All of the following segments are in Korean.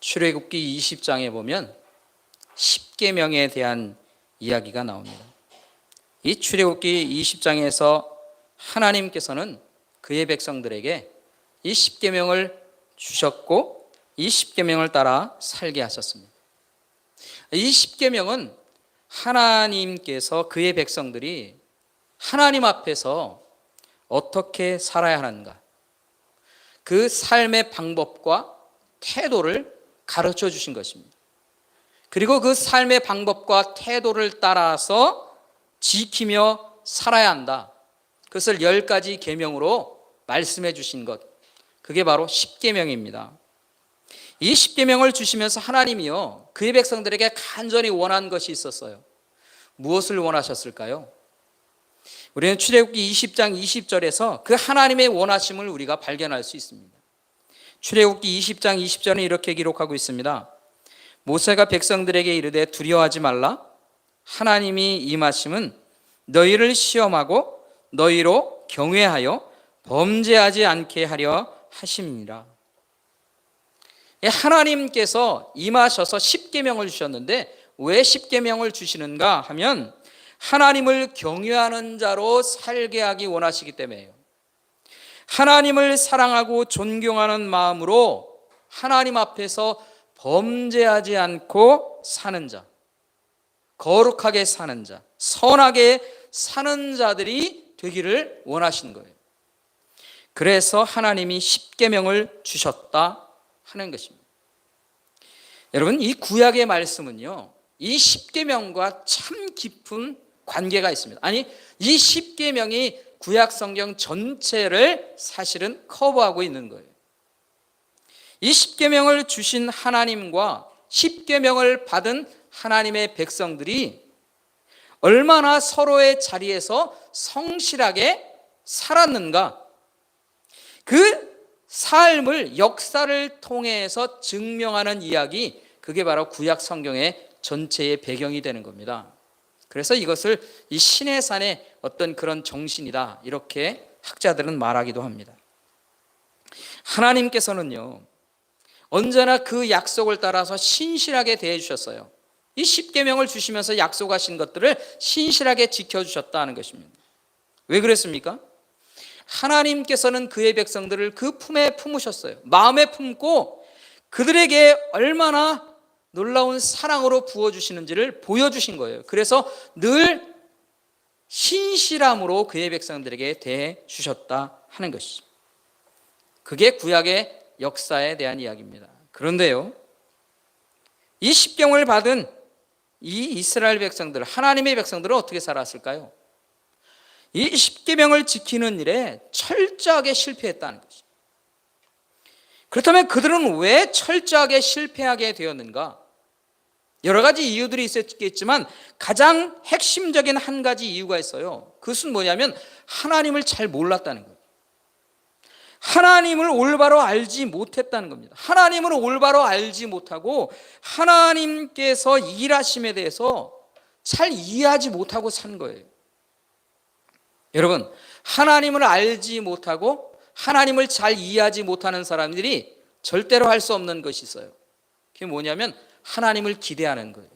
출애굽기 20장에 보면 십계명에 대한 이야기가 나옵니다. 이 출애굽기 20장에서 하나님께서는 그의 백성들에게 이 십계명을 주셨고 이 십계명을 따라 살게 하셨습니다. 이 십계명은 하나님께서 그의 백성들이 하나님 앞에서 어떻게 살아야 하는가, 그 삶의 방법과 태도를 가르쳐 주신 것입니다. 그리고 그 삶의 방법과 태도를 따라서 지키며 살아야 한다. 그것을 10가지 계명으로 말씀해 주신 것, 그게 바로 십계명입니다. 이 십계명을 주시면서 하나님이요, 그의 백성들에게 간절히 원한 것이 있었어요. 무엇을 원하셨을까요? 우리는 출애굽기 20장 20절에서 그 하나님의 원하심을 우리가 발견할 수 있습니다. 출애굽기 20장 20절은 이렇게 기록하고 있습니다. 모세가 백성들에게 이르되 두려워하지 말라. 하나님이 임하심은 너희를 시험하고 너희로 경외하여 범죄하지 않게 하려 하심이니라. 하나님께서 임하셔서 십계명을 주셨는데 왜 십계명을 주시는가 하면 하나님을 경외하는 자로 살게 하기 원하시기 때문에요. 하나님을 사랑하고 존경하는 마음으로 하나님 앞에서 범죄하지 않고 사는 자, 거룩하게 사는 자, 선하게 사는 자들이 되기를 원하신 거예요. 그래서 하나님이 십계명을 주셨다 하는 것입니다. 여러분, 이 구약의 말씀은요, 이 십계명과 참 깊은 관계가 있습니다. 아니, 이 십계명이 구약 성경 전체를 사실은 커버하고 있는 거예요. 이 십계명을 주신 하나님과 십계명을 받은 하나님의 백성들이 얼마나 서로의 자리에서 성실하게 살았는가, 그 삶을 역사를 통해서 증명하는 이야기, 그게 바로 구약 성경의 전체의 배경이 되는 겁니다. 그래서 이것을 이 신의 산의 어떤 그런 정신이다, 이렇게 학자들은 말하기도 합니다. 하나님께서는요, 언제나 그 약속을 따라서 신실하게 대해 주셨어요. 이 십계명을 주시면서 약속하신 것들을 신실하게 지켜주셨다는 것입니다. 왜 그랬습니까? 하나님께서는 그의 백성들을 그 품에 품으셨어요. 마음에 품고 그들에게 얼마나 놀라운 사랑으로 부어주시는지를 보여주신 거예요. 그래서 늘 신실함으로 그의 백성들에게 대해 주셨다 하는 것이죠. 그게 구약의 역사에 대한 이야기입니다. 그런데요, 이 십계명을 받은 이 이스라엘 백성들, 하나님의 백성들은 어떻게 살았을까요? 이 십계명을 지키는 일에 철저하게 실패했다는 것이죠. 그렇다면 그들은 왜 철저하게 실패하게 되었는가? 여러 가지 이유들이 있었겠지만 가장 핵심적인 한 가지 이유가 있어요. 그것은 뭐냐면 하나님을 잘 몰랐다는 거예요. 하나님을 올바로 알지 못했다는 겁니다. 하나님을 올바로 알지 못하고 하나님께서 일하심에 대해서 잘 이해하지 못하고 산 거예요. 여러분, 하나님을 알지 못하고 하나님을 잘 이해하지 못하는 사람들이 절대로 할 수 없는 것이 있어요. 그게 뭐냐면 하나님을 기대하는 거예요.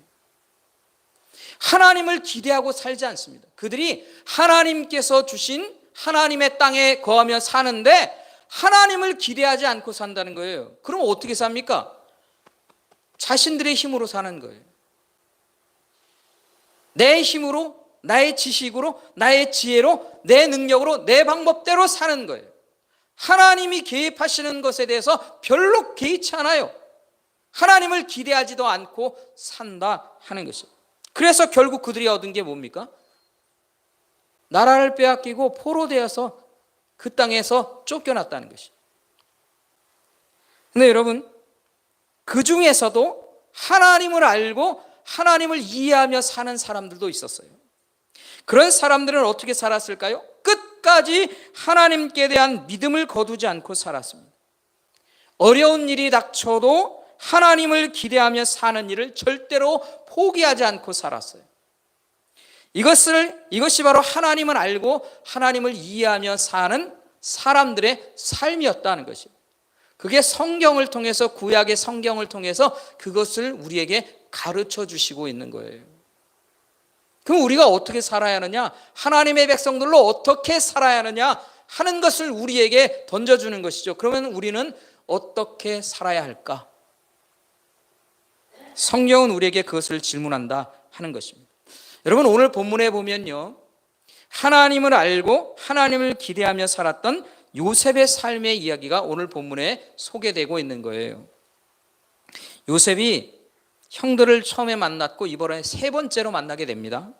하나님을 기대하고 살지 않습니다. 그들이 하나님께서 주신 하나님의 땅에 거하며 사는데 하나님을 기대하지 않고 산다는 거예요. 그럼 어떻게 삽니까? 자신들의 힘으로 사는 거예요. 내 힘으로, 나의 지식으로, 나의 지혜로, 내 능력으로, 내 방법대로 사는 거예요. 하나님이 개입하시는 것에 대해서 별로 개의치 않아요. 하나님을 기대하지도 않고 산다 하는 것이에요. 그래서 결국 그들이 얻은 게 뭡니까? 나라를 빼앗기고 포로되어서 그 땅에서 쫓겨났다는 것이에요. 근데 여러분, 그 중에서도 하나님을 알고 하나님을 이해하며 사는 사람들도 있었어요. 그런 사람들은 어떻게 살았을까요? 끝까지 하나님께 대한 믿음을 거두지 않고 살았습니다. 어려운 일이 닥쳐도 하나님을 기대하며 사는 일을 절대로 포기하지 않고 살았어요. 이것이 바로 하나님을 알고 하나님을 이해하며 사는 사람들의 삶이었다는 것이에요. 그게 성경을 통해서, 구약의 성경을 통해서 그것을 우리에게 가르쳐 주시고 있는 거예요. 그럼 우리가 어떻게 살아야 하느냐, 하나님의 백성들로 어떻게 살아야 하느냐 하는 것을 우리에게 던져주는 것이죠. 그러면 우리는 어떻게 살아야 할까? 성경은 우리에게 그것을 질문한다 하는 것입니다. 여러분, 오늘 본문에 보면요, 하나님을 알고 하나님을 기대하며 살았던 요셉의 삶의 이야기가 오늘 본문에 소개되고 있는 거예요. 요셉이 형들을 처음에 만났고 이번에 세 번째로 만나게 됩니다.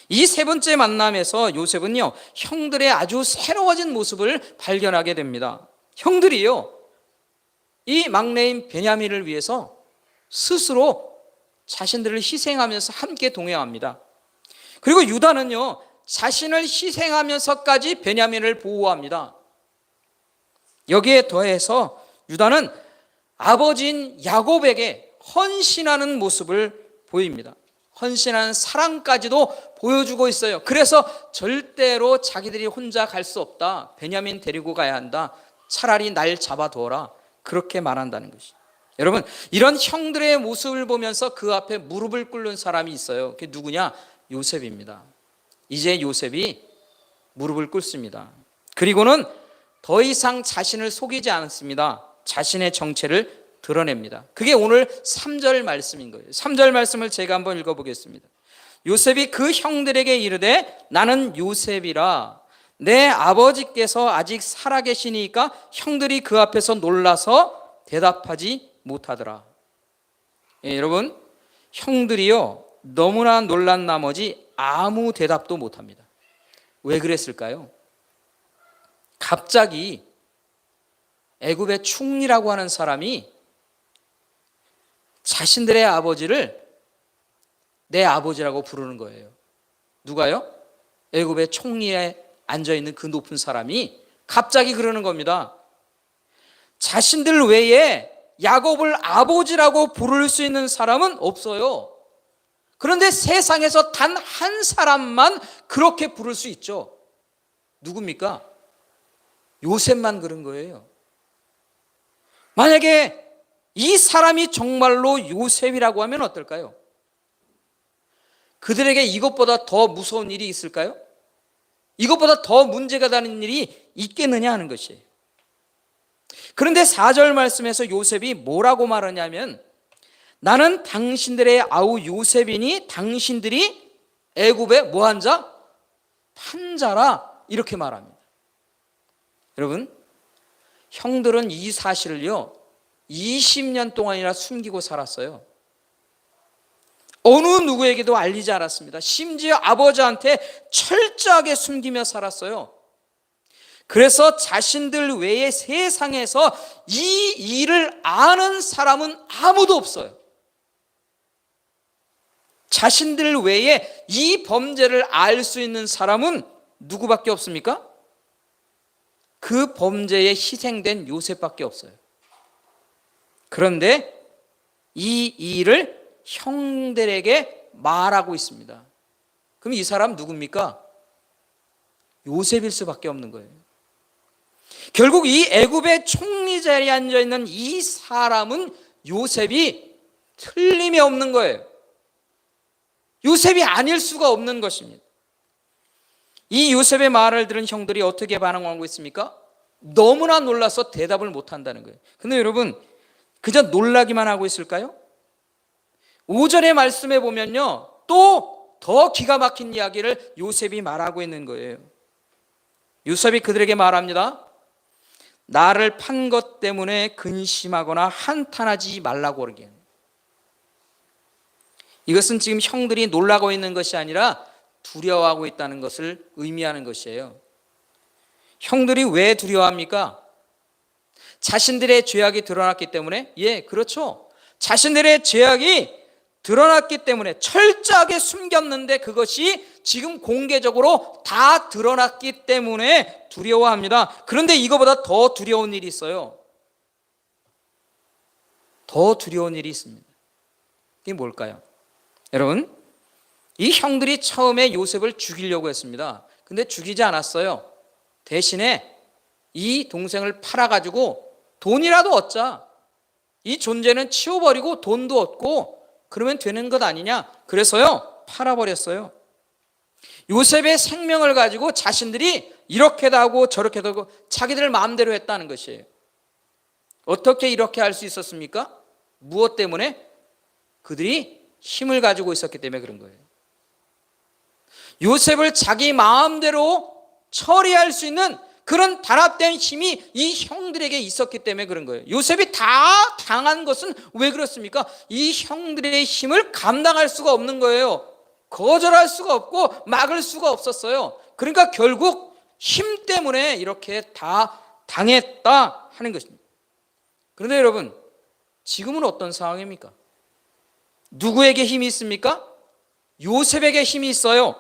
이 세 번째 만남에서 요셉은요, 형들의 아주 새로워진 모습을 발견하게 됩니다. 형들이요, 이 막내인 베냐민을 위해서 스스로 자신들을 희생하면서 함께 동행합니다. 그리고 유다는요, 자신을 희생하면서까지 베냐민을 보호합니다. 여기에 더해서 유다는 아버지인 야곱에게 헌신하는 모습을 보입니다. 헌신하는 사랑까지도 보여주고 있어요. 그래서 절대로 자기들이 혼자 갈 수 없다, 베냐민 데리고 가야 한다, 차라리 날 잡아두어라, 그렇게 말한다는 것이죠. 여러분, 이런 형들의 모습을 보면서 그 앞에 무릎을 꿇는 사람이 있어요. 그게 누구냐? 요셉입니다. 이제 요셉이 무릎을 꿇습니다. 그리고는 더 이상 자신을 속이지 않습니다. 자신의 정체를 드러냅니다. 그게 오늘 3절 말씀인 거예요. 3절 말씀을 제가 한번 읽어보겠습니다. 요셉이 그 형들에게 이르되 나는 요셉이라, 내 아버지께서 아직 살아계시니까 형들이 그 앞에서 놀라서 대답하지 못하더라. 예, 여러분, 형들이요, 너무나 놀란 나머지 아무 대답도 못합니다. 왜 그랬을까요? 갑자기 애굽의 총리라고 하는 사람이 자신들의 아버지를 내 아버지라고 부르는 거예요. 누가요? 애굽의 총리에 앉아있는 그 높은 사람이 갑자기 그러는 겁니다. 자신들 외에 야곱을 아버지라고 부를 수 있는 사람은 없어요. 그런데 세상에서 단 한 사람만 그렇게 부를 수 있죠. 누굽니까? 요셉만 그런 거예요. 만약에 이 사람이 정말로 요셉이라고 하면 어떨까요? 그들에게 이것보다 더 무서운 일이 있을까요? 이것보다 더 문제가 되는 일이 있겠느냐 하는 것이에요. 그런데 4절 말씀에서 요셉이 뭐라고 말하냐면, 나는 당신들의 아우 요셉이니 당신들이 애굽의 뭐한 자? 판자라, 이렇게 말합니다. 여러분, 형들은 이 사실을요 20년 동안이나 숨기고 살았어요. 어느 누구에게도 알리지 않았습니다. 심지어 아버지한테 철저하게 숨기며 살았어요. 그래서 자신들 외에 세상에서 이 일을 아는 사람은 아무도 없어요. 자신들 외에 이 범죄를 알 수 있는 사람은 누구밖에 없습니까? 그 범죄에 희생된 요셉밖에 없어요. 그런데 이 일을 형들에게 말하고 있습니다. 그럼 이 사람 누굽니까? 요셉일 수밖에 없는 거예요. 결국 이 애굽의 총리 자리에 앉아있는 이 사람은 요셉이 틀림이 없는 거예요. 요셉이 아닐 수가 없는 것입니다. 이 요셉의 말을 들은 형들이 어떻게 반응하고 있습니까? 너무나 놀라서 대답을 못한다는 거예요. 근데 여러분, 그저 놀라기만 하고 있을까요? 5절의 말씀에 보면요, 또 더 기가 막힌 이야기를 요셉이 말하고 있는 거예요. 요셉이 그들에게 말합니다. 나를 판 것 때문에 근심하거나 한탄하지 말라고 그러게. 이것은 지금 형들이 놀라고 있는 것이 아니라 두려워하고 있다는 것을 의미하는 것이에요. 형들이 왜 두려워합니까? 자신들의 죄악이 드러났기 때문에? 예, 그렇죠. 자신들의 죄악이 드러났기 때문에 철저하게 숨겼는데 그것이 지금 공개적으로 다 드러났기 때문에 두려워합니다. 그런데 이거보다 더 두려운 일이 있어요. 더 두려운 일이 있습니다. 이게 뭘까요? 여러분, 이 형들이 처음에 요셉을 죽이려고 했습니다. 근데 죽이지 않았어요. 대신에 이 동생을 팔아가지고 돈이라도 얻자. 이 존재는 치워버리고 돈도 얻고 그러면 되는 것 아니냐. 그래서요, 팔아버렸어요. 요셉의 생명을 가지고 자신들이 이렇게도 하고 저렇게도 하고 자기들 마음대로 했다는 것이에요. 어떻게 이렇게 할 수 있었습니까? 무엇 때문에? 그들이 힘을 가지고 있었기 때문에 그런 거예요. 요셉을 자기 마음대로 처리할 수 있는 그런 단합된 힘이 이 형들에게 있었기 때문에 그런 거예요. 요셉이 다 당한 것은 왜 그렇습니까? 이 형들의 힘을 감당할 수가 없는 거예요. 거절할 수가 없고 막을 수가 없었어요. 그러니까 결국 힘 때문에 이렇게 다 당했다 하는 것입니다. 그런데 여러분, 지금은 어떤 상황입니까? 누구에게 힘이 있습니까? 요셉에게 힘이 있어요.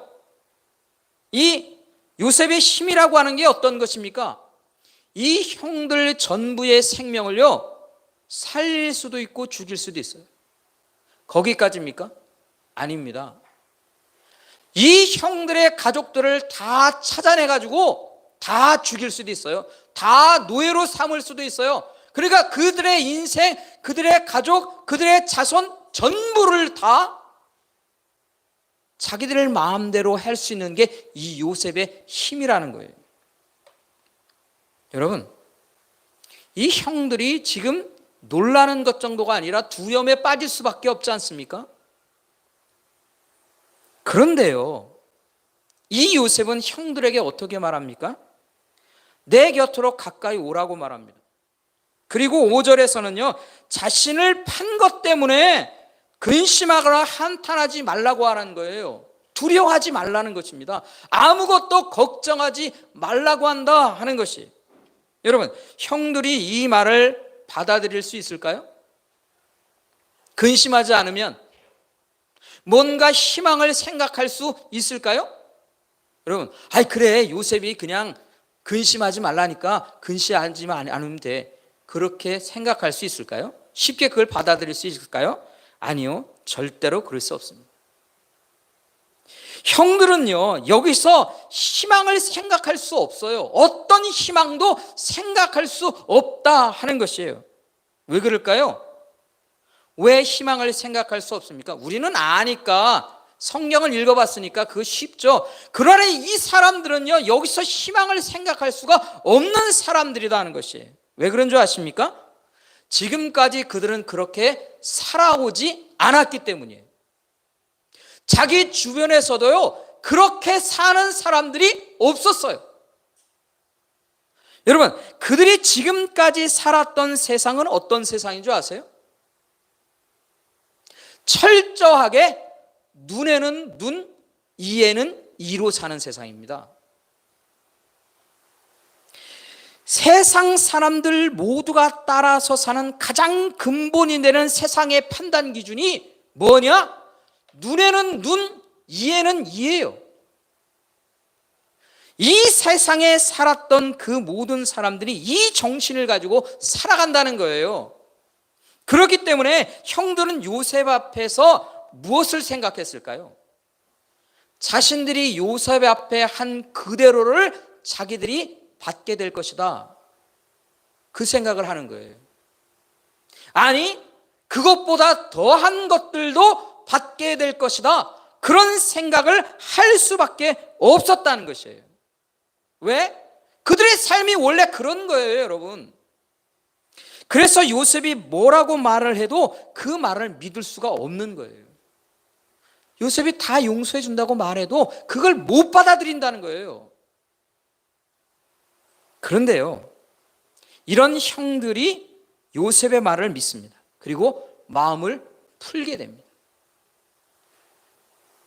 이 요셉의 힘이라고 하는 게 어떤 것입니까? 이 형들 전부의 생명을요, 살릴 수도 있고 죽일 수도 있어요. 거기까지입니까? 아닙니다. 이 형들의 가족들을 다 찾아내가지고 다 죽일 수도 있어요. 다 노예로 삼을 수도 있어요. 그러니까 그들의 인생, 그들의 가족, 그들의 자손 전부를 다 자기들 마음대로 할 수 있는 게 이 요셉의 힘이라는 거예요. 여러분, 이 형들이 지금 놀라는 것 정도가 아니라 두려움에 빠질 수밖에 없지 않습니까? 그런데요, 이 요셉은 형들에게 어떻게 말합니까? 내 곁으로 가까이 오라고 말합니다. 그리고 5절에서는요, 자신을 판 것 때문에 근심하거나 한탄하지 말라고 하는 거예요. 두려워하지 말라는 것입니다. 아무것도 걱정하지 말라고 한다 하는 것이. 여러분, 형들이 이 말을 받아들일 수 있을까요? 근심하지 않으면 뭔가 희망을 생각할 수 있을까요? 여러분, 아이 그래, 요셉이 그냥 근심하지 말라니까 근심하지 않으면 돼. 그렇게 생각할 수 있을까요? 쉽게 그걸 받아들일 수 있을까요? 아니요, 절대로 그럴 수 없습니다. 형들은요, 여기서 희망을 생각할 수 없어요. 어떤 희망도 생각할 수 없다 하는 것이에요. 왜 그럴까요? 왜 희망을 생각할 수 없습니까? 우리는 아니까, 성경을 읽어봤으니까 그거 쉽죠. 그러나 이 사람들은요, 여기서 희망을 생각할 수가 없는 사람들이다 하는 것이에요. 왜 그런 줄 아십니까? 지금까지 그들은 그렇게 살아오지 않았기 때문이에요. 자기 주변에서도요, 그렇게 사는 사람들이 없었어요. 여러분, 그들이 지금까지 살았던 세상은 어떤 세상인 줄 아세요? 철저하게 눈에는 눈, 이에는 이로 사는 세상입니다. 세상 사람들 모두가 따라서 사는 가장 근본이 되는 세상의 판단 기준이 뭐냐? 눈에는 눈, 이에는 이예요. 이 세상에 살았던 그 모든 사람들이 이 정신을 가지고 살아간다는 거예요. 그렇기 때문에 형들은 요셉 앞에서 무엇을 생각했을까요? 자신들이 요셉 앞에 한 그대로를 자기들이 받게 될 것이다. 그 생각을 하는 거예요. 아니, 그것보다 더한 것들도 받게 될 것이다. 그런 생각을 할 수밖에 없었다는 것이에요. 왜? 그들의 삶이 원래 그런 거예요, 여러분. 그래서 요셉이 뭐라고 말을 해도 그 말을 믿을 수가 없는 거예요. 요셉이 다 용서해 준다고 말해도 그걸 못 받아들인다는 거예요. 그런데요, 이런 형들이 요셉의 말을 믿습니다. 그리고 마음을 풀게 됩니다.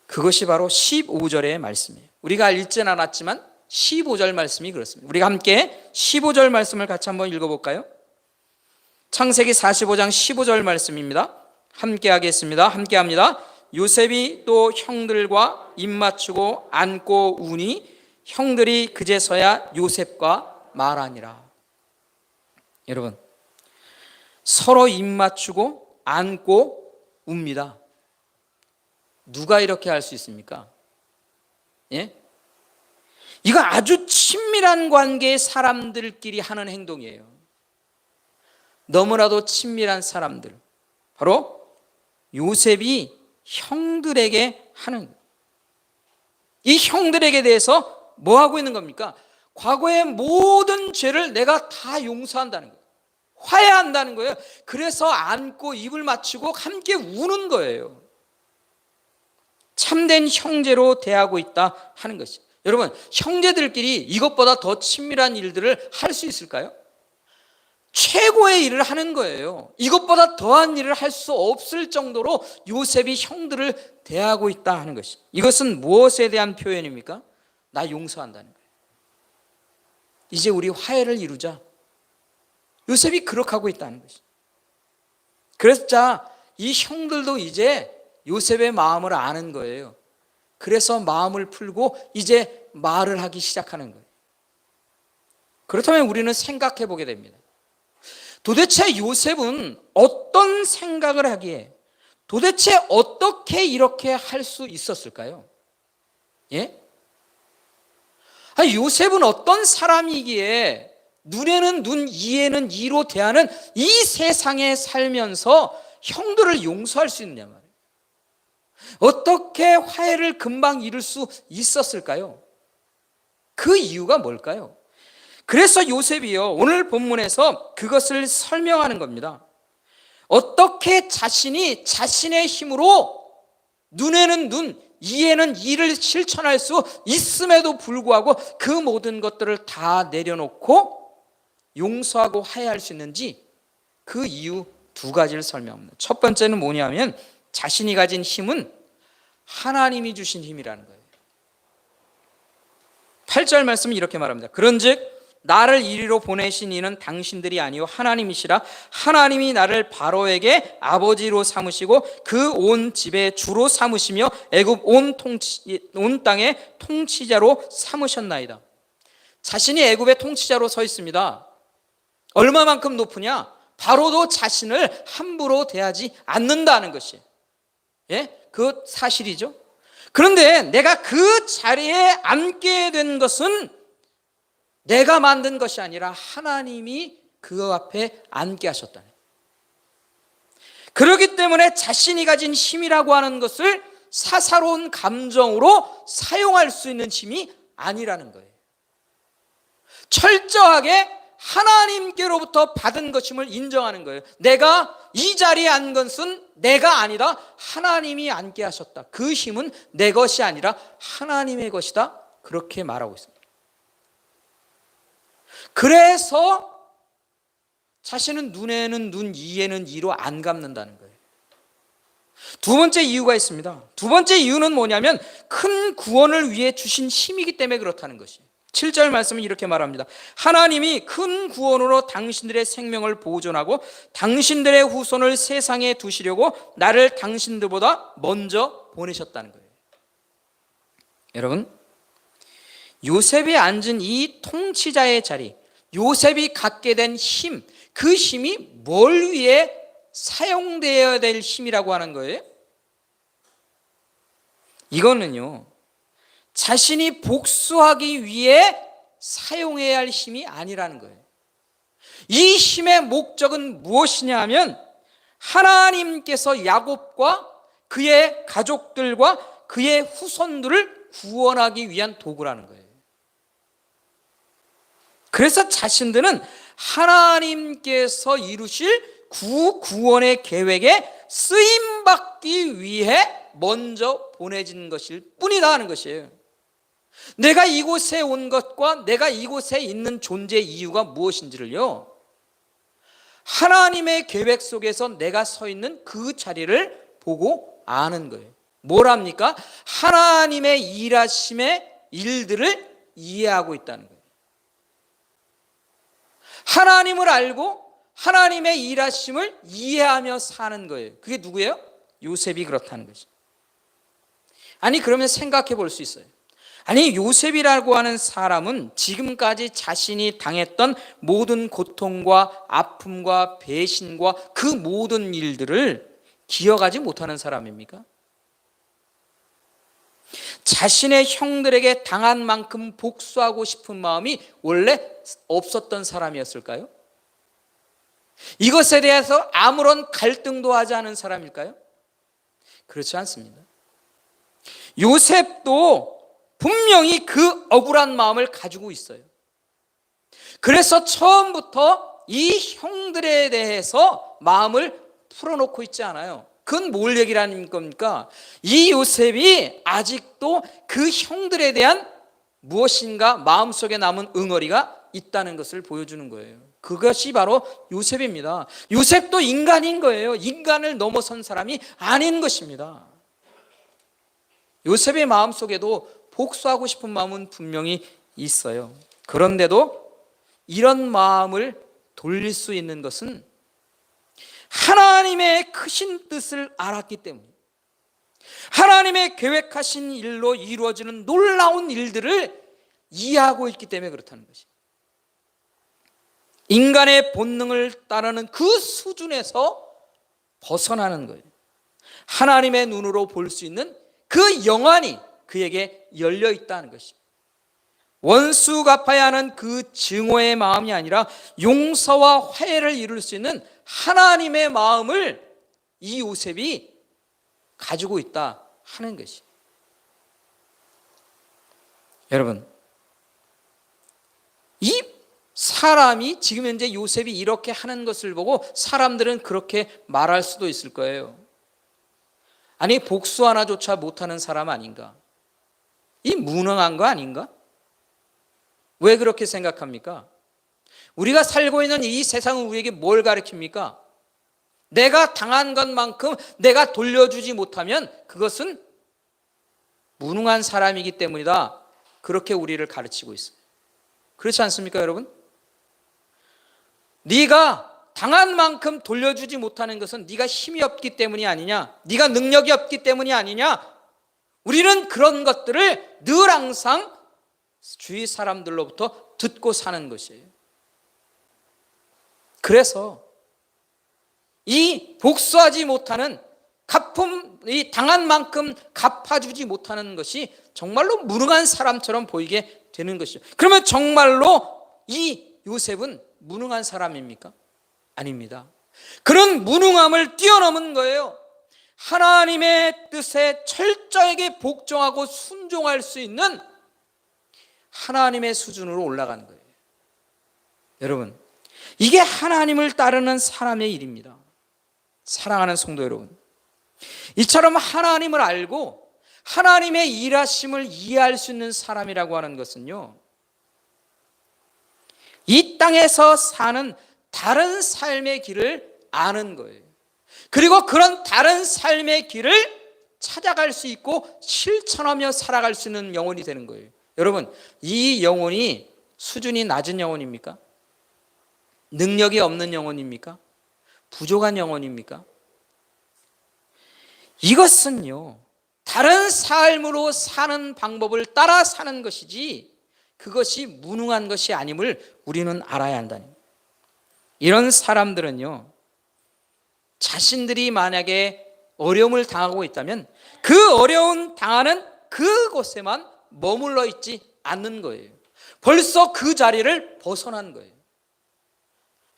그것이 바로 15절의 말씀이에요. 우리가 읽진 않았지만 15절 말씀이 그렇습니다. 우리가 함께 15절 말씀을 같이 한번 읽어볼까요? 창세기 45장 15절 말씀입니다. 함께 하겠습니다. 함께 합니다. 요셉이 또 형들과 입맞추고 안고 우니 형들이 그제서야 요셉과 말하니라. 여러분, 서로 입맞추고 안고 웁니다. 누가 이렇게 할 수 있습니까? 예? 이거 아주 친밀한 관계의 사람들끼리 하는 행동이에요. 너무나도 친밀한 사람들, 바로 요셉이 형들에게 하는 거예요. 이 형들에게 대해서 뭐 하고 있는 겁니까? 과거의 모든 죄를 내가 다 용서한다는 거예요. 화해한다는 거예요. 그래서 안고 입을 맞추고 함께 우는 거예요. 참된 형제로 대하고 있다 하는 것이. 여러분, 형제들끼리 이것보다 더 친밀한 일들을 할 수 있을까요? 최고의 일을 하는 거예요. 이것보다 더한 일을 할 수 없을 정도로 요셉이 형들을 대하고 있다 하는 것이. 이것은 무엇에 대한 표현입니까? 나 용서한다는 거예요. 이제 우리 화해를 이루자. 요셉이 그렇게 하고 있다는 것이. 그래서 이 형들도 이제 요셉의 마음을 아는 거예요. 그래서 마음을 풀고 이제 말을 하기 시작하는 거예요. 그렇다면 우리는 생각해 보게 됩니다. 도대체 요셉은 어떤 생각을 하기에, 도대체 어떻게 이렇게 할 수 있었을까요? 예? 요셉은 어떤 사람이기에 눈에는 눈, 이에는 이로 대하는 이 세상에 살면서 형들을 용서할 수 있느냐 말이에요. 어떻게 화해를 금방 이룰 수 있었을까요? 그 이유가 뭘까요? 그래서 요셉이요, 오늘 본문에서 그것을 설명하는 겁니다. 어떻게 자신이 자신의 힘으로 눈에는 눈, 이에는 이를 실천할 수 있음에도 불구하고 그 모든 것들을 다 내려놓고 용서하고 화해할 수 있는지, 그 이유 두 가지를 설명합니다. 첫 번째는 뭐냐면 자신이 가진 힘은 하나님이 주신 힘이라는 거예요. 8절 말씀은 이렇게 말합니다. 그런즉 나를 이리로 보내신 이는 당신들이 아니요 하나님이시라. 하나님이 나를 바로에게 아버지로 삼으시고 그 온 집의 주로 삼으시며 애굽 온 땅의 통치자로 삼으셨나이다. 자신이 애굽의 통치자로 서 있습니다. 얼마만큼 높으냐? 바로도 자신을 함부로 대하지 않는다는 것이, 그 사실이죠. 그런데 내가 그 자리에 앉게 된 것은 내가 만든 것이 아니라 하나님이 그 앞에 앉게 하셨다네. 그렇기 때문에 자신이 가진 힘이라고 하는 것을 사사로운 감정으로 사용할 수 있는 힘이 아니라는 거예요. 철저하게 하나님께로부터 받은 것임을 인정하는 거예요. 내가 이 자리에 앉은 것은 내가 아니다, 하나님이 앉게 하셨다. 그 힘은 내 것이 아니라 하나님의 것이다. 그렇게 말하고 있습니다. 그래서 자신은 눈에는 눈, 이에는 이로 안 갚는다는 거예요. 두 번째 이유가 있습니다. 두 번째 이유는 뭐냐면 큰 구원을 위해 주신 힘이기 때문에 그렇다는 것이에요. 7절 말씀은 이렇게 말합니다. 하나님이 큰 구원으로 당신들의 생명을 보존하고 당신들의 후손을 세상에 두시려고 나를 당신들보다 먼저 보내셨다는 거예요. 여러분, 요셉이 앉은 이 통치자의 자리, 요셉이 갖게 된 힘, 그 힘이 뭘 위해 사용되어야 될 힘이라고 하는 거예요? 이거는요, 자신이 복수하기 위해 사용해야 할 힘이 아니라는 거예요. 이 힘의 목적은 무엇이냐 하면 하나님께서 야곱과 그의 가족들과 그의 후손들을 구원하기 위한 도구라는 거예요. 그래서 자신들은 하나님께서 이루실 구원의 계획에 쓰임받기 위해 먼저 보내진 것일 뿐이다 하는 것이에요. 내가 이곳에 온 것과 내가 이곳에 있는 존재의 이유가 무엇인지를요, 하나님의 계획 속에서 내가 서 있는 그 자리를 보고 아는 거예요. 뭐랍니까? 하나님의 일하심의 일들을 이해하고 있다는 거예요. 하나님을 알고 하나님의 일하심을 이해하며 사는 거예요. 그게 누구예요? 요셉이 그렇다는 거죠. 아니, 그러면 생각해 볼 수 있어요. 아니, 요셉이라고 하는 사람은 지금까지 자신이 당했던 모든 고통과 아픔과 배신과 그 모든 일들을 기억하지 못하는 사람입니까? 자신의 형들에게 당한 만큼 복수하고 싶은 마음이 원래 없었던 사람이었을까요? 이것에 대해서 아무런 갈등도 하지 않은 사람일까요? 그렇지 않습니다. 요셉도 분명히 그 억울한 마음을 가지고 있어요. 그래서 처음부터 이 형들에 대해서 마음을 풀어놓고 있지 않아요. 그건 뭘 얘기하는 겁니까? 이 요셉이 아직도 그 형들에 대한 무엇인가 마음속에 남은 응어리가 있다는 것을 보여주는 거예요. 그것이 바로 요셉입니다. 요셉도 인간인 거예요. 인간을 넘어선 사람이 아닌 것입니다. 요셉의 마음속에도 복수하고 싶은 마음은 분명히 있어요. 그런데도 이런 마음을 돌릴 수 있는 것은 하나님의 크신 뜻을 알았기 때문에, 하나님의 계획하신 일로 이루어지는 놀라운 일들을 이해하고 있기 때문에 그렇다는 것이, 인간의 본능을 따르는 그 수준에서 벗어나는 거예요. 하나님의 눈으로 볼 수 있는 그 영안이 그에게 열려 있다는 것입니다. 원수 갚아야 하는 그 증오의 마음이 아니라 용서와 화해를 이룰 수 있는 하나님의 마음을 이 요셉이 가지고 있다 하는 것이. 여러분, 이 사람이 지금 현재 요셉이 이렇게 하는 것을 보고 사람들은 그렇게 말할 수도 있을 거예요. 아니, 복수 하나조차 못하는 사람 아닌가? 이 무능한 거 아닌가? 왜 그렇게 생각합니까? 우리가 살고 있는 이 세상은 우리에게 뭘 가르칩니까? 내가 당한 것만큼 내가 돌려주지 못하면 그것은 무능한 사람이기 때문이다. 그렇게 우리를 가르치고 있어요. 그렇지 않습니까, 여러분? 네가 당한 만큼 돌려주지 못하는 것은 네가 힘이 없기 때문이 아니냐, 네가 능력이 없기 때문이 아니냐. 우리는 그런 것들을 늘 항상 주위 사람들로부터 듣고 사는 것이에요. 그래서 이 복수하지 못하는, 이 당한 만큼 갚아주지 못하는 것이 정말로 무능한 사람처럼 보이게 되는 것이죠. 그러면 정말로 이 요셉은 무능한 사람입니까? 아닙니다. 그런 무능함을 뛰어넘은 거예요. 하나님의 뜻에 철저하게 복종하고 순종할 수 있는 하나님의 수준으로 올라가는 거예요. 여러분, 이게 하나님을 따르는 사람의 일입니다. 사랑하는 성도 여러분, 이처럼 하나님을 알고 하나님의 일하심을 이해할 수 있는 사람이라고 하는 것은요, 이 땅에서 사는 다른 삶의 길을 아는 거예요. 그리고 그런 다른 삶의 길을 찾아갈 수 있고 실천하며 살아갈 수 있는 영혼이 되는 거예요. 여러분, 이 영혼이 수준이 낮은 영혼입니까? 능력이 없는 영혼입니까? 부족한 영혼입니까? 이것은요, 다른 삶으로 사는 방법을 따라 사는 것이지 그것이 무능한 것이 아님을 우리는 알아야 한다는 거예요. 이런 사람들은요, 자신들이 만약에 어려움을 당하고 있다면 그 어려움 당하는 그곳에만 머물러 있지 않는 거예요. 벌써 그 자리를 벗어난 거예요.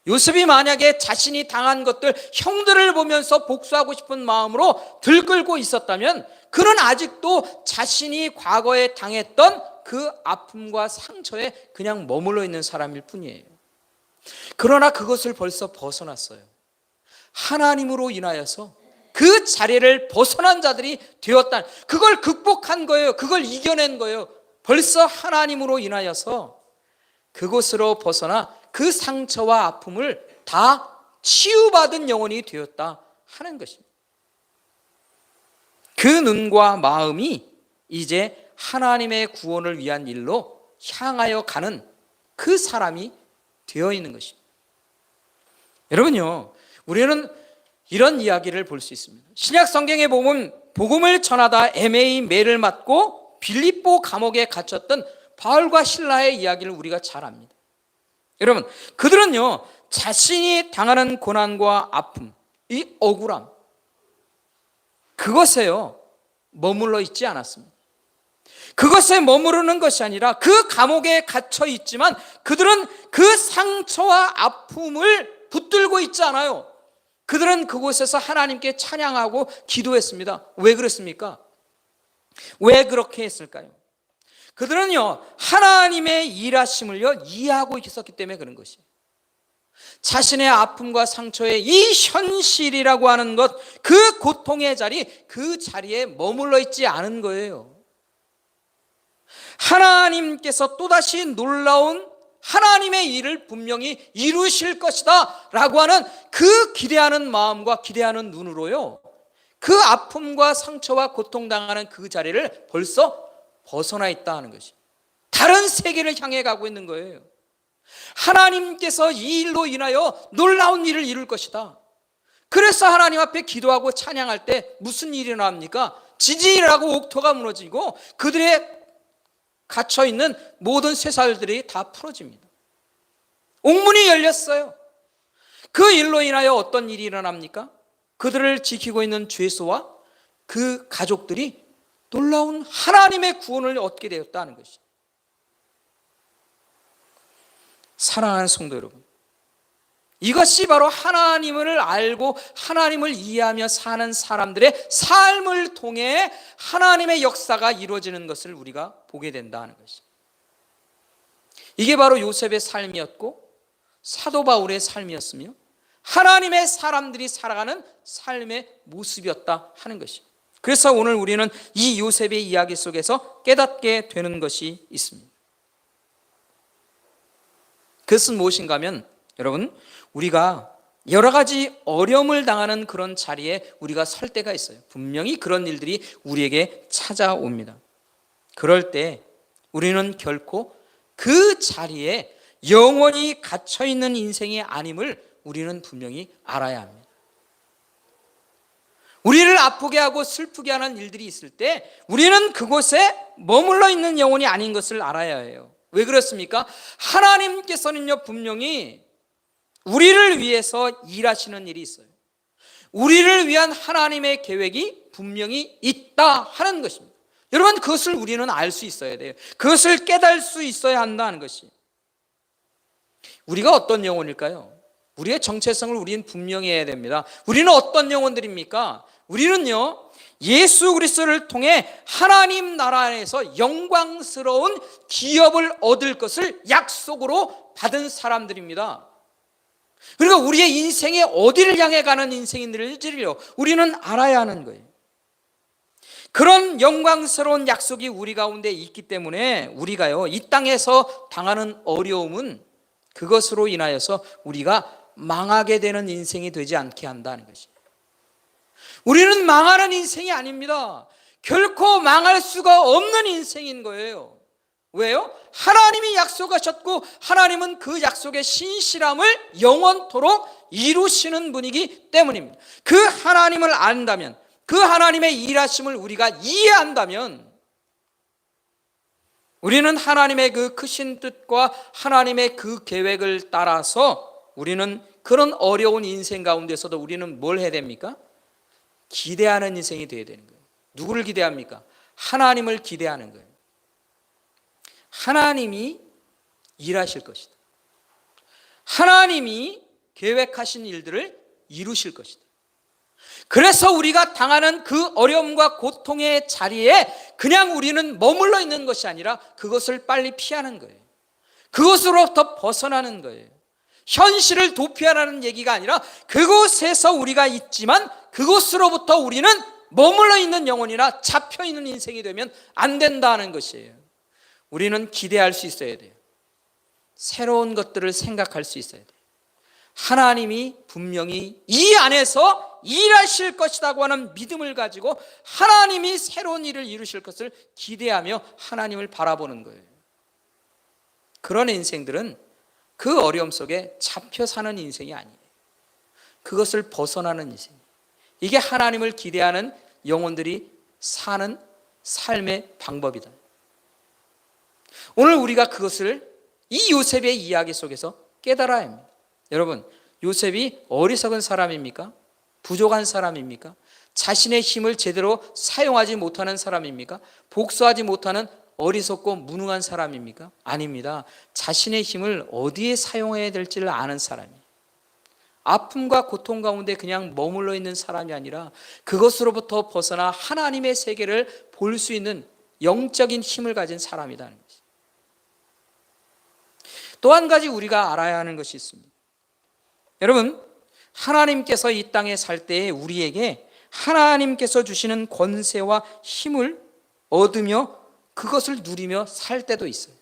요셉이 만약에 자신이 당한 것들, 형들을 보면서 복수하고 싶은 마음으로 들끓고 있었다면 그는 아직도 자신이 과거에 당했던 그 아픔과 상처에 그냥 머물러 있는 사람일 뿐이에요. 그러나 그것을 벌써 벗어났어요. 하나님으로 인하여서 그 자리를 벗어난 자들이 되었다. 그걸 극복한 거예요. 그걸 이겨낸 거예요. 벌써 하나님으로 인하여서 그곳으로 벗어나 그 상처와 아픔을 다 치유받은 영혼이 되었다 하는 것입니다. 그 눈과 마음이 이제 하나님의 구원을 위한 일로 향하여 가는 그 사람이 되어 있는 것입니다. 여러분요, 우리는 이런 이야기를 볼 수 있습니다. 신약 성경에 보면 복음을 전하다 애매히 매를 맞고 빌립보 감옥에 갇혔던 바울과 실라의 이야기를 우리가 잘 압니다. 여러분, 그들은요, 자신이 당하는 고난과 아픔, 이 억울함, 그것에요 머물러 있지 않았습니다. 그것에 머무르는 것이 아니라 그 감옥에 갇혀 있지만 그들은 그 상처와 아픔을 붙들고 있지 않아요. 그들은 그곳에서 하나님께 찬양하고 기도했습니다. 왜 그랬습니까? 왜 그렇게 했을까요? 그들은요, 하나님의 일하심을요, 이해하고 있었기 때문에 그런 것이에요. 자신의 아픔과 상처의 이 현실이라고 하는 것, 그 고통의 자리, 그 자리에 머물러 있지 않은 거예요. 하나님께서 또다시 놀라운 하나님의 일을 분명히 이루실 것이다 라고 하는 그 기대하는 마음과 기대하는 눈으로요, 그 아픔과 상처와 고통당하는 그 자리를 벌써 벗어나 있다 하는 것이, 다른 세계를 향해 가고 있는 거예요. 하나님께서 이 일로 인하여 놀라운 일을 이룰 것이다. 그래서 하나님 앞에 기도하고 찬양할 때 무슨 일이 일어납니까? 지진이라고 옥토가 무너지고 그들의 갇혀있는 모든 쇠사슬들이 다 풀어집니다. 옥문이 열렸어요. 그 일로 인하여 어떤 일이 일어납니까? 그들을 지키고 있는 죄수와 그 가족들이 놀라운 하나님의 구원을 얻게 되었다는 것이죠. 사랑하는 성도 여러분, 이것이 바로 하나님을 알고 하나님을 이해하며 사는 사람들의 삶을 통해 하나님의 역사가 이루어지는 것을 우리가 보게 된다는 것이죠. 이게 바로 요셉의 삶이었고 사도 바울의 삶이었으며 하나님의 사람들이 살아가는 삶의 모습이었다 하는 것이죠. 그래서 오늘 우리는 이 요셉의 이야기 속에서 깨닫게 되는 것이 있습니다. 그것은 무엇인가 하면, 여러분, 우리가 여러 가지 어려움을 당하는 그런 자리에 우리가 설 때가 있어요. 분명히 그런 일들이 우리에게 찾아옵니다. 그럴 때 우리는 결코 그 자리에 영원히 갇혀있는 인생이 아님을 우리는 분명히 알아야 합니다. 우리를 아프게 하고 슬프게 하는 일들이 있을 때 우리는 그곳에 머물러 있는 영혼이 아닌 것을 알아야 해요. 왜 그렇습니까? 하나님께서는요, 분명히 우리를 위해서 일하시는 일이 있어요. 우리를 위한 하나님의 계획이 분명히 있다 하는 것입니다. 여러분, 그것을 우리는 알 수 있어야 돼요. 그것을 깨달을 수 있어야 한다는 것이. 우리가 어떤 영혼일까요? 우리의 정체성을 우리는 분명히 해야 됩니다. 우리는 어떤 영혼들입니까? 우리는요, 예수 그리스도를 통해 하나님 나라 안에서 영광스러운 기업을 얻을 것을 약속으로 받은 사람들입니다. 그러니까 우리의 인생에 어디를 향해 가는 인생인지를 우리는 알아야 하는 거예요. 그런 영광스러운 약속이 우리 가운데 있기 때문에 우리가요, 이 땅에서 당하는 어려움은 그것으로 인하여서 우리가 망하게 되는 인생이 되지 않게 한다는 것이에요. 우리는 망하는 인생이 아닙니다. 결코 망할 수가 없는 인생인 거예요. 왜요? 하나님이 약속하셨고 하나님은 그 약속의 신실함을 영원토록 이루시는 분이기 때문입니다. 그 하나님을 안다면, 그 하나님의 일하심을 우리가 이해한다면 우리는 하나님의 그 크신 뜻과 하나님의 그 계획을 따라서 우리는 그런 어려운 인생 가운데서도 우리는 뭘 해야 됩니까? 기대하는 인생이 되어야 되는 거예요. 누구를 기대합니까? 하나님을 기대하는 거예요. 하나님이 일하실 것이다. 하나님이 계획하신 일들을 이루실 것이다. 그래서 우리가 당하는 그 어려움과 고통의 자리에 그냥 우리는 머물러 있는 것이 아니라 그것을 빨리 피하는 거예요. 그것으로부터 벗어나는 거예요. 현실을 도피하라는 얘기가 아니라 그곳에서 우리가 있지만 그곳으로부터 우리는 머물러 있는 영혼이나 잡혀있는 인생이 되면 안 된다는 것이에요. 우리는 기대할 수 있어야 돼요. 새로운 것들을 생각할 수 있어야 돼요. 하나님이 분명히 이 안에서 일하실 것이라고 하는 믿음을 가지고 하나님이 새로운 일을 이루실 것을 기대하며 하나님을 바라보는 거예요. 그런 인생들은 그 어려움 속에 잡혀 사는 인생이 아니에요. 그것을 벗어나는 인생. 이게 하나님을 기대하는 영혼들이 사는 삶의 방법이다. 오늘 우리가 그것을 이 요셉의 이야기 속에서 깨달아야 합니다. 여러분, 요셉이 어리석은 사람입니까? 부족한 사람입니까? 자신의 힘을 제대로 사용하지 못하는 사람입니까? 복수하지 못하는 어리석고 무능한 사람입니까? 아닙니다. 자신의 힘을 어디에 사용해야 될지를 아는 사람이에요. 아픔과 고통 가운데 그냥 머물러 있는 사람이 아니라 그것으로부터 벗어나 하나님의 세계를 볼 수 있는 영적인 힘을 가진 사람이라는 것입니다. 또 한 가지 우리가 알아야 하는 것이 있습니다. 여러분, 하나님께서 이 땅에 살 때에 우리에게 하나님께서 주시는 권세와 힘을 얻으며 그것을 누리며 살 때도 있어요.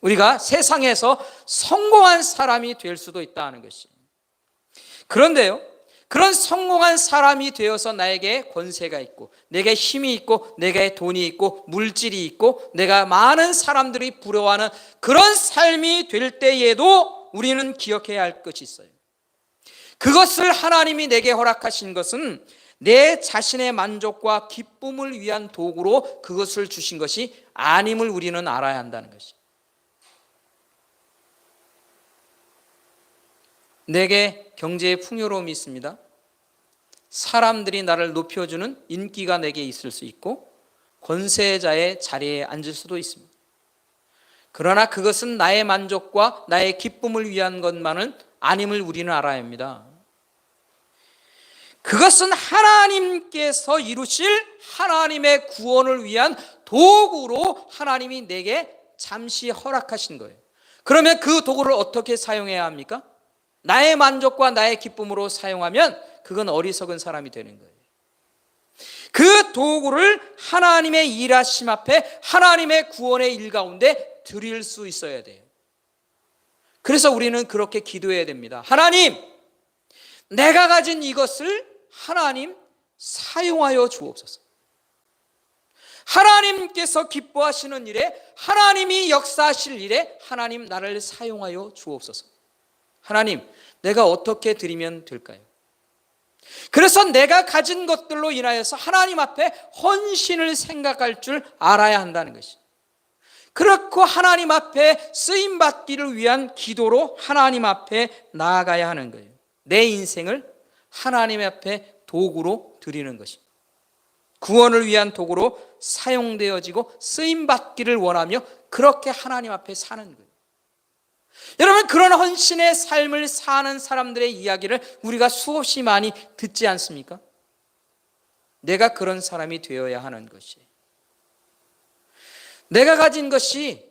우리가 세상에서 성공한 사람이 될 수도 있다는 것이에요. 그런데요, 그런 성공한 사람이 되어서 나에게 권세가 있고 내게 힘이 있고 내게 돈이 있고 물질이 있고 내가 많은 사람들이 부러워하는 그런 삶이 될 때에도 우리는 기억해야 할 것이 있어요. 그것을 하나님이 내게 허락하신 것은 내 자신의 만족과 기쁨을 위한 도구로 그것을 주신 것이 아님을 우리는 알아야 한다는 것이죠. 내게 경제의 풍요로움이 있습니다. 사람들이 나를 높여주는 인기가 내게 있을 수 있고 권세자의 자리에 앉을 수도 있습니다. 그러나 그것은 나의 만족과 나의 기쁨을 위한 것만은 아님을 우리는 알아야 합니다. 그것은 하나님께서 이루실 하나님의 구원을 위한 도구로 하나님이 내게 잠시 허락하신 거예요. 그러면 그 도구를 어떻게 사용해야 합니까? 나의 만족과 나의 기쁨으로 사용하면 그건 어리석은 사람이 되는 거예요. 그 도구를 하나님의 일하심 앞에 하나님의 구원의 일 가운데 드릴 수 있어야 돼요. 그래서 우리는 그렇게 기도해야 됩니다. 하나님, 내가 가진 이것을 하나님 사용하여 주옵소서. 하나님께서 기뻐하시는 일에, 하나님이 역사하실 일에 하나님 나를 사용하여 주옵소서. 하나님, 내가 어떻게 드리면 될까요? 그래서 내가 가진 것들로 인하여서 하나님 앞에 헌신을 생각할 줄 알아야 한다는 것이죠. 그렇고 하나님 앞에 쓰임받기를 위한 기도로 하나님 앞에 나아가야 하는 거예요. 내 인생을 하나님 앞에 도구로 드리는 것입니다. 구원을 위한 도구로 사용되어지고 쓰임받기를 원하며 그렇게 하나님 앞에 사는 거예요. 여러분, 그런 헌신의 삶을 사는 사람들의 이야기를 우리가 수없이 많이 듣지 않습니까? 내가 그런 사람이 되어야 하는 것이에요. 내가 가진 것이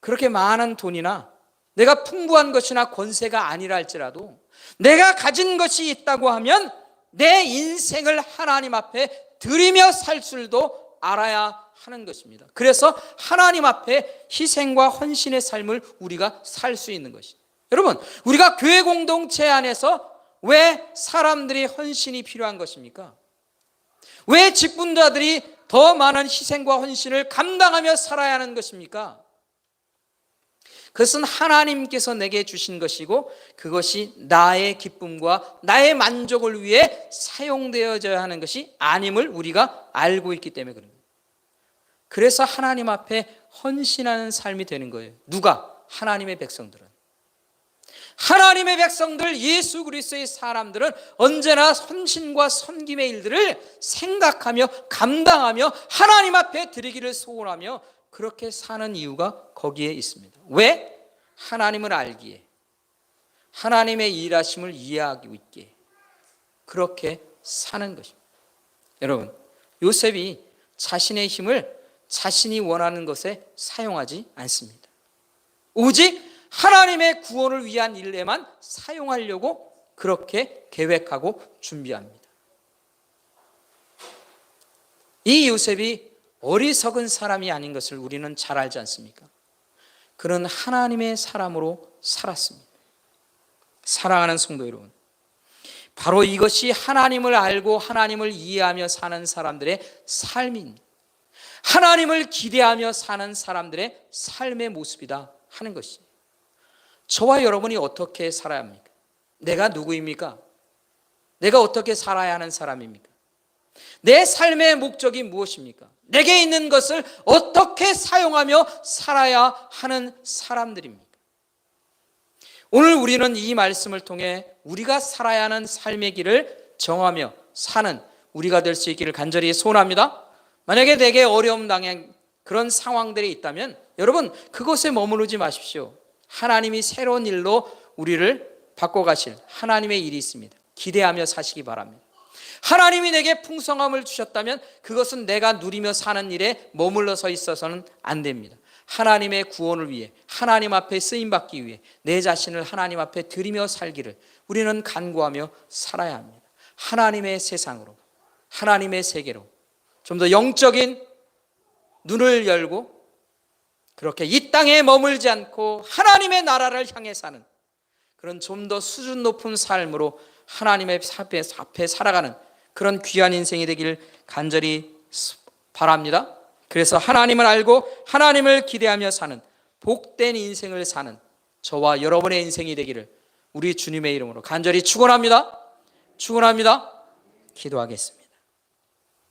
그렇게 많은 돈이나 내가 풍부한 것이나 권세가 아니라 할지라도 내가 가진 것이 있다고 하면 내 인생을 하나님 앞에 드리며 살 줄도 알아야 하는 것입니다. 그래서 하나님 앞에 희생과 헌신의 삶을 우리가 살 수 있는 것이죠. 여러분, 우리가 교회 공동체 안에서 왜 사람들이 헌신이 필요한 것입니까? 왜 직분자들이 더 많은 희생과 헌신을 감당하며 살아야 하는 것입니까? 그것은 하나님께서 내게 주신 것이고 그것이 나의 기쁨과 나의 만족을 위해 사용되어져야 하는 것이 아님을 우리가 알고 있기 때문에 그런 거예요. 그래서 하나님 앞에 헌신하는 삶이 되는 거예요. 누가? 하나님의 백성들은. 하나님의 백성들, 예수 그리스도의 사람들은 언제나 헌신과 섬김의 일들을 생각하며 감당하며 하나님 앞에 드리기를 소원하며 그렇게 사는 이유가 거기에 있습니다. 왜? 하나님을 알기에, 하나님의 일하심을 이해하기 있기에 그렇게 사는 것입니다. 여러분, 요셉이 자신의 힘을 자신이 원하는 것에 사용하지 않습니다. 오직 하나님의 구원을 위한 일에만 사용하려고 그렇게 계획하고 준비합니다. 이 요셉이 어리석은 사람이 아닌 것을 우리는 잘 알지 않습니까? 그는 하나님의 사람으로 살았습니다. 사랑하는 성도 여러분, 바로 이것이 하나님을 알고 하나님을 이해하며 사는 사람들의 삶입니다. 하나님을 기대하며 사는 사람들의 삶의 모습이다 하는 것이에요. 저와 여러분이 어떻게 살아야 합니까? 내가 누구입니까? 내가 어떻게 살아야 하는 사람입니까? 내 삶의 목적이 무엇입니까? 내게 있는 것을 어떻게 사용하며 살아야 하는 사람들입니까? 오늘 우리는 이 말씀을 통해 우리가 살아야 하는 삶의 길을 정하며 사는 우리가 될 수 있기를 간절히 소원합니다. 만약에 내게 어려움 당한 그런 상황들이 있다면 여러분 그곳에 머무르지 마십시오. 하나님이 새로운 일로 우리를 바꿔가실 하나님의 일이 있습니다. 기대하며 사시기 바랍니다. 하나님이 내게 풍성함을 주셨다면 그것은 내가 누리며 사는 일에 머물러서 있어서는 안 됩니다. 하나님의 구원을 위해, 하나님 앞에 쓰임받기 위해 내 자신을 하나님 앞에 드리며 살기를 우리는 간구하며 살아야 합니다. 하나님의 세상으로, 하나님의 세계로 좀 더 영적인 눈을 열고 그렇게 이 땅에 머물지 않고 하나님의 나라를 향해 사는 그런 좀 더 수준 높은 삶으로 하나님의 앞에 살아가는 그런 귀한 인생이 되길 간절히 바랍니다. 그래서 하나님을 알고 하나님을 기대하며 사는 복된 인생을 사는 저와 여러분의 인생이 되기를 우리 주님의 이름으로 간절히 축원합니다. 축원합니다. 기도하겠습니다.